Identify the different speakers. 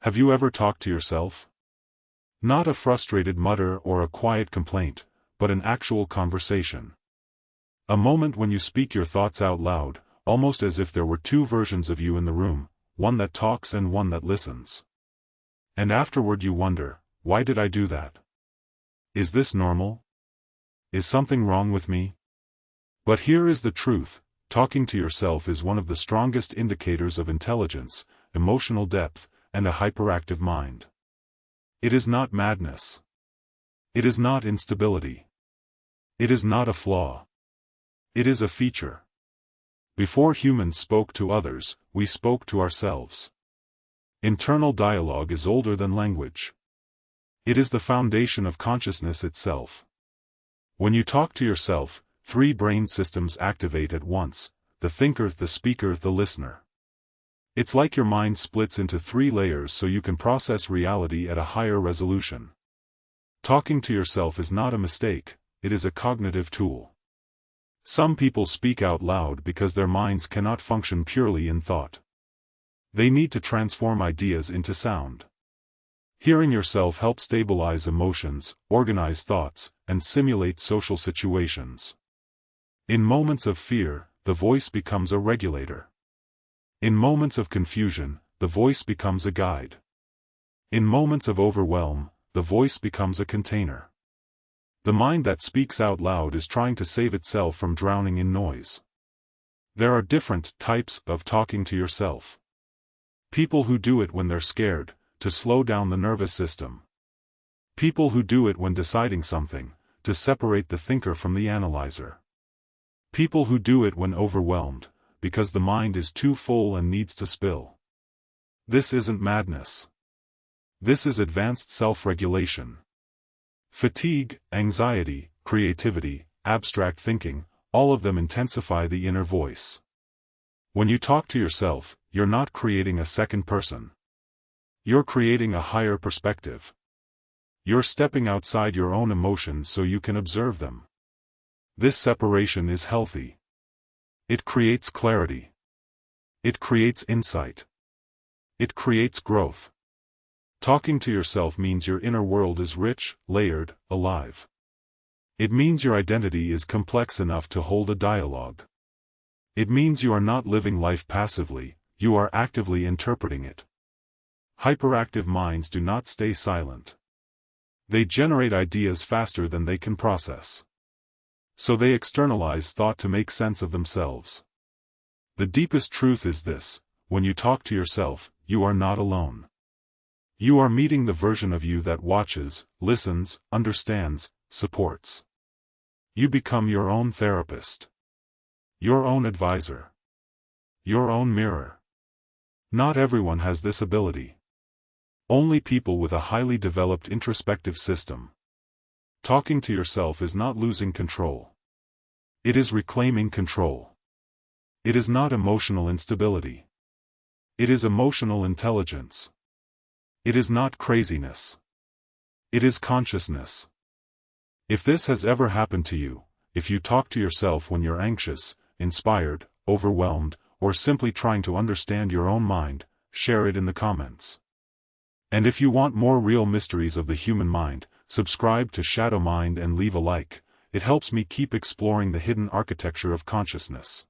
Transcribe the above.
Speaker 1: Have you ever talked to yourself? Not a frustrated mutter or a quiet complaint, but an actual conversation. A moment when you speak your thoughts out loud, almost as if there were two versions of you in the room, one that talks and one that listens. And afterward you wonder, why did I do that? Is this normal? Is something wrong with me? But here is the truth, talking to yourself is one of the strongest indicators of intelligence, emotional depth, and a hyperactive mind. It is not madness. It is not instability. It is not a flaw. It is a feature. Before humans spoke to others, we spoke to ourselves. Internal dialogue is older than language. It is the foundation of consciousness itself. When you talk to yourself, three brain systems activate at once: the thinker, the speaker, the listener. It's like your mind splits into three layers so you can process reality at a higher resolution. Talking to yourself is not a mistake, it is a cognitive tool. Some people speak out loud because their minds cannot function purely in thought. They need to transform ideas into sound. Hearing yourself helps stabilize emotions, organize thoughts, and simulate social situations. In moments of fear, the voice becomes a regulator. In moments of confusion, the voice becomes a guide. In moments of overwhelm, the voice becomes a container. The mind that speaks out loud is trying to save itself from drowning in noise. There are different types of talking to yourself. People who do it when they're scared, to slow down the nervous system. People who do it when deciding something, to separate the thinker from the analyzer. People who do it when overwhelmed, because the mind is too full and needs to spill. This isn't madness. This is advanced self-regulation. Fatigue, anxiety, creativity, abstract thinking, all of them intensify the inner voice. When you talk to yourself, you're not creating a second person. You're creating a higher perspective. You're stepping outside your own emotions so you can observe them. This separation is healthy. It creates clarity. It creates insight. It creates growth. Talking to yourself means your inner world is rich, layered, alive. It means your identity is complex enough to hold a dialogue. It means you are not living life passively, you are actively interpreting it. Hyperactive minds do not stay silent. They generate ideas faster than they can process. So they externalize thought to make sense of themselves. The deepest truth is this: when you talk to yourself, you are not alone. You are meeting the version of you that watches, listens, understands, supports. You become your own therapist. Your own advisor. Your own mirror. Not everyone has this ability. Only people with a highly developed introspective system. Talking to yourself is not losing control. It is reclaiming control. It is not emotional instability. It is emotional intelligence. It is not craziness. It is consciousness. If this has ever happened to you, if you talk to yourself when you're anxious, inspired, overwhelmed, or simply trying to understand your own mind, share it in the comments. And if you want more real mysteries of the human mind, subscribe to Shadow Mind and leave a like. It helps me keep exploring the hidden architecture of consciousness.